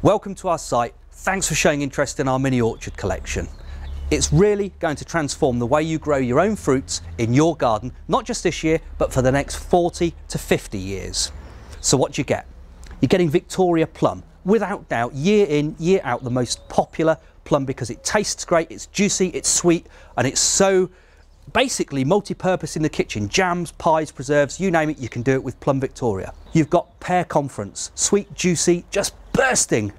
Welcome to our site. Thanks for showing interest in our mini orchard collection. It's really going to transform the way you grow your own fruits in your garden, not just this year, but for the next 40 to 50 years. So what do you get? You're getting Victoria plum. Without doubt, year in, year out, the most popular plum because it tastes great, it's juicy, it's sweet, and it's so basically multi-purpose in the kitchen. Jams, pies, preserves, you name it, you can do it with Plum Victoria. You've got Pear Conference, sweet, juicy, just bursting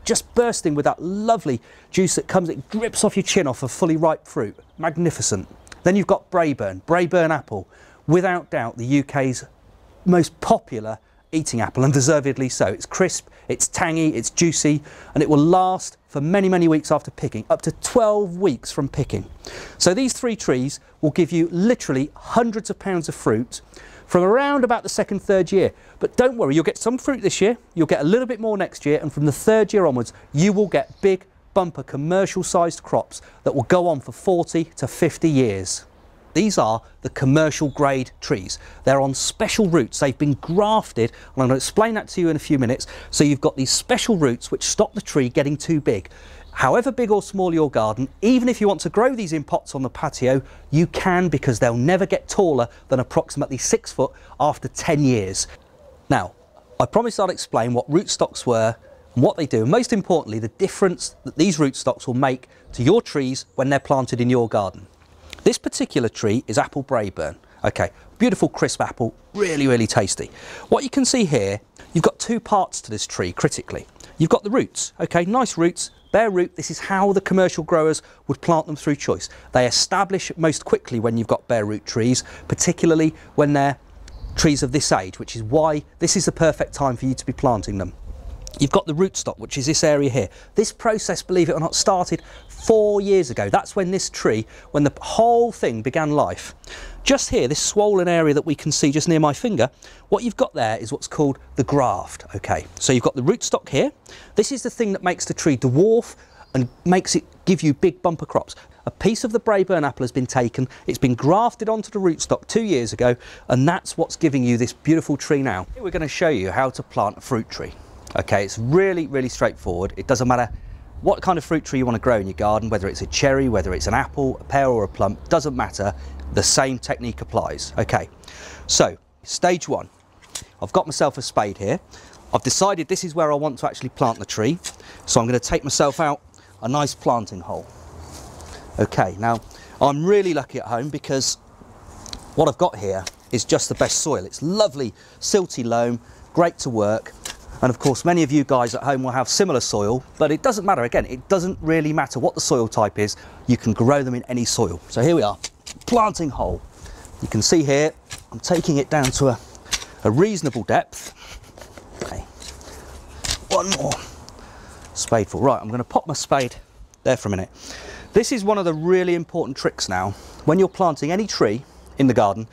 with that lovely juice that comes, it drips off your chin off of fully ripe fruit. Magnificent. Then you've got Braeburn apple, without doubt the UK's most popular eating apple, and deservedly so. It's crisp, it's tangy, it's juicy, and it will last for many, many weeks after picking, up to 12 weeks from picking. So these three trees will give you literally hundreds of pounds of fruit from around about the second, third year. But don't worry, you'll get some fruit this year, you'll get a little bit more next year, and from the third year onwards, you will get big, bumper, commercial-sized crops that will go on for 40 to 50 years. These are the commercial grade trees. They're on special roots. They've been grafted, and I'm going to explain that to you in a few minutes. So you've got these special roots which stop the tree getting too big. However big or small your garden, even if you want to grow these in pots on the patio, you can, because they'll never get taller than approximately 6 foot after 10 years. Now, I promised I'd explain what rootstocks were and what they do, and most importantly, the difference that these rootstocks will make to your trees when they're planted in your garden. This particular tree is apple Braeburn. Okay, beautiful crisp apple, really, really tasty. What you can see here, you've got two parts to this tree critically. You've got the roots, okay, nice roots, bare root. This is how the commercial growers would plant them through choice. They establish most quickly when you've got bare root trees, particularly when they're trees of this age, which is why this is the perfect time for you to be planting them. You've got the rootstock, which is this area here. This process, believe it or not, started 4 years ago. That's when this tree, when the whole thing began life. Just here, this swollen area that we can see just near my finger, what you've got there is what's called the graft. Okay, so you've got the rootstock here. This is the thing that makes the tree dwarf and makes it give you big bumper crops. A piece of the Braeburn apple has been taken, it's been grafted onto the rootstock 2 years ago, and that's what's giving you this beautiful tree now. We're going to show you how to plant a fruit tree. Okay, it's really, really straightforward. It doesn't matter what kind of fruit tree you want to grow in your garden, whether it's a cherry, whether it's an apple, a pear or a plum, doesn't matter. The same technique applies. Okay, so stage one. I've got myself a spade here. I've decided this is where I want to actually plant the tree. So I'm going to take myself out a nice planting hole. Okay, now I'm really lucky at home because what I've got here is just the best soil. It's lovely, silty loam, great to work. And of course, many of you guys at home will have similar soil, but it doesn't matter. Again, it doesn't really matter what the soil type is. You can grow them in any soil. So here we are, planting hole. You can see here, I'm taking it down to a reasonable depth. Okay, one more spadeful. Right, I'm going to pop my spade there for a minute. This is one of the really important tricks now. When you're planting any tree in the garden,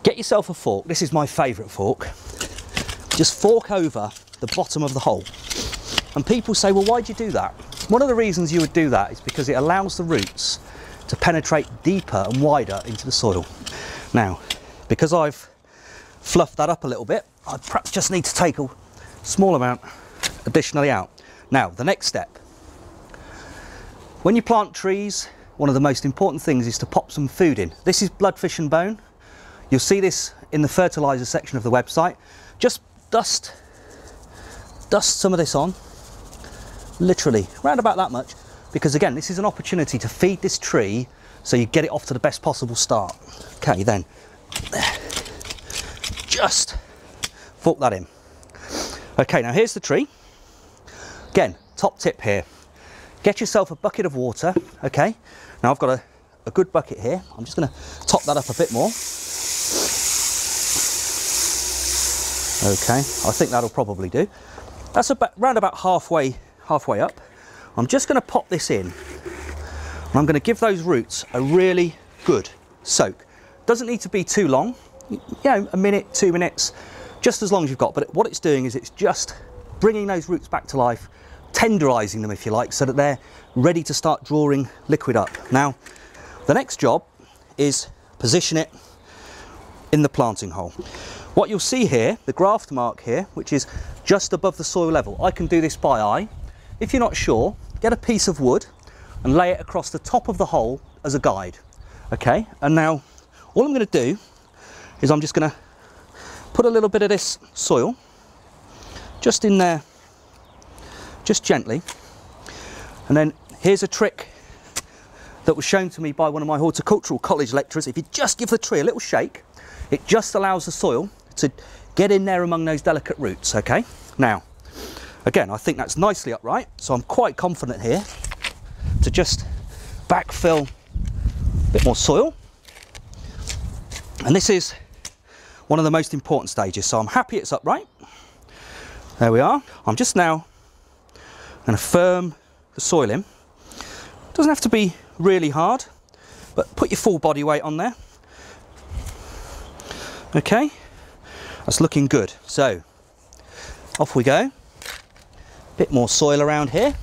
get yourself a fork. This is my favourite fork. Just fork over the bottom of the hole. And people say, well, why'd you do that? One of the reasons you would do that is because it allows the roots to penetrate deeper and wider into the soil. Now, because I've fluffed that up a little bit, I perhaps just need to take a small amount additionally out. Now, the next step. When you plant trees, one of the most important things is to pop some food in. This is blood, fish and bone. You'll see this in the fertiliser section of the website. Just dust some of this on, literally around about that much, because again, this is an opportunity to feed this tree so you get it off to the best possible start. Okay, then just fork that in. Okay, now here's the tree. Again, top tip here, get yourself a bucket of water. Okay, now I've got a good bucket here. I'm just going to top that up a bit more. Okay, I think that'll probably do. That's about round about halfway up. I'm just going to pop this in, and I'm going to give those roots a really good soak. Doesn't need to be too long, you know, a minute, 2 minutes, just as long as you've got. But what it's doing is it's just bringing those roots back to life, tenderising them if you like, so that they're ready to start drawing liquid up. Now, the next job is position it in the planting hole. What you'll see here, the graft mark here, which is just above the soil level, I can do this by eye. if you're not sure, get a piece of wood and lay it across the top of the hole as a guide. Okay, and now all I'm going to do is I'm just going to put a little bit of this soil just in there, just gently. And then here's a trick that was shown to me by one of my horticultural college lecturers. If you just give the tree a little shake, it just allows the soil to get in there among those delicate roots. Okay, now again, I think that's nicely upright, so I'm quite confident here to just backfill a bit more soil. And this is one of the most important stages, so I'm happy it's upright. There we are. I'm just now going to firm the soil in. It doesn't have to be really hard, but put your full body weight on there. Okay, that's looking good. So off we go. Bit more soil around here.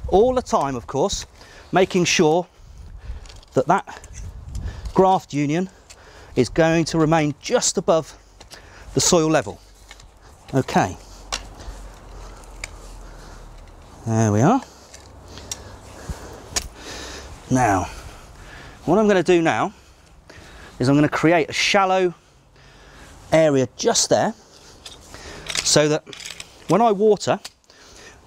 All the time, of course, making sure that that graft union is going to remain just above the soil level. Okay, there we are. Now, what I'm going to do now is I'm going to create a shallow area just there, so that when I water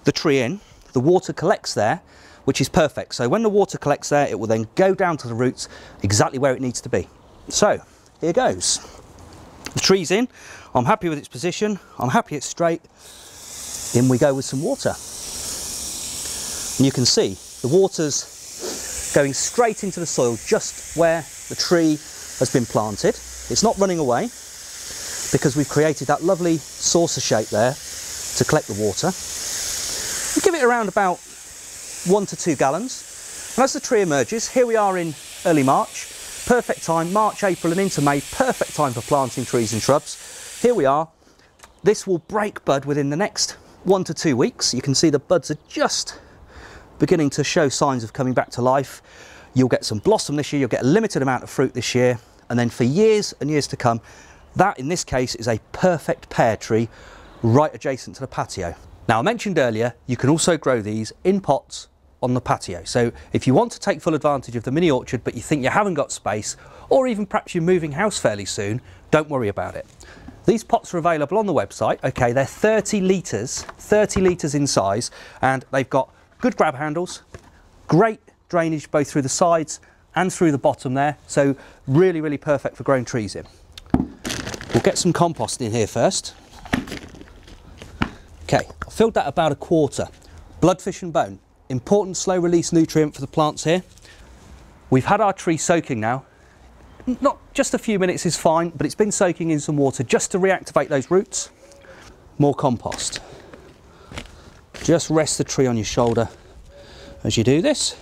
the tree in, the water collects there, which is perfect. So when the water collects there, it will then go down to the roots exactly where it needs to be. So here goes. The tree's in. I'm happy with its position. I'm happy it's straight. In we go with some water. And you can see the water's going straight into the soil just where the tree has been planted. It's not running away because we've created that lovely saucer shape there to collect the water. We give it around about 1 to 2 gallons. And as the tree emerges, here we are in early March. Perfect time, March, April and into May, perfect time for planting trees and shrubs. Here we are. This will break bud within the next 1 to 2 weeks. You can see the buds are just beginning to show signs of coming back to life. You'll get some blossom this year, you'll get a limited amount of fruit this year, and then for years and years to come, that in this case is a perfect pear tree right adjacent to the patio. Now I mentioned earlier, you can also grow these in pots on the patio. So if you want to take full advantage of the mini orchard but you think you haven't got space, or even perhaps you're moving house fairly soon, don't worry about it. These pots are available on the website. Okay, they're 30 litres in size, and they've got good grab handles, great drainage both through the sides and through the bottom there, so really, really perfect for growing trees in. We'll get some compost in here first. Okay, I filled that about 1/4. Bloodfish and bone, important slow release nutrient for the plants here. We've had our tree soaking now. Not just a few minutes is fine, but it's been soaking in some water just to reactivate those roots. More compost. Just rest the tree on your shoulder as you do this.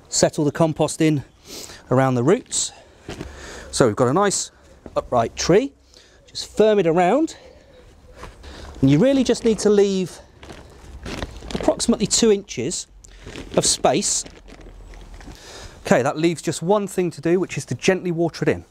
Settle the compost in around the roots. So we've got a nice upright tree. Just firm it around. And you really just need to leave approximately 2 inches of space. Okay, that leaves just one thing to do, which is to gently water it in.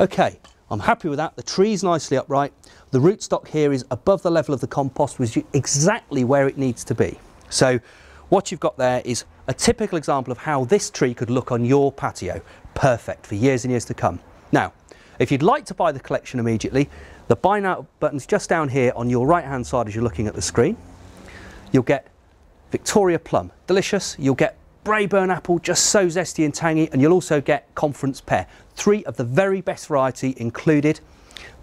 Okay, I'm happy with that. The tree's nicely upright. The rootstock here is above the level of the compost, which is exactly where it needs to be. So what you've got there is a typical example of how this tree could look on your patio. Perfect for years and years to come. Now, if you'd like to buy the collection immediately, the buy now button's just down here on your right hand side as you're looking at the screen. You'll get Victoria plum, delicious. You'll get Braeburn apple, just so zesty and tangy, and you'll also get Conference pear. 3 of the very best variety included.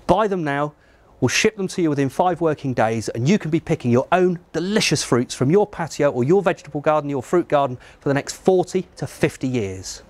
Buy them now. We'll ship them to you within 5 working days, and you can be picking your own delicious fruits from your patio or your vegetable garden, your fruit garden for the next 40 to 50 years.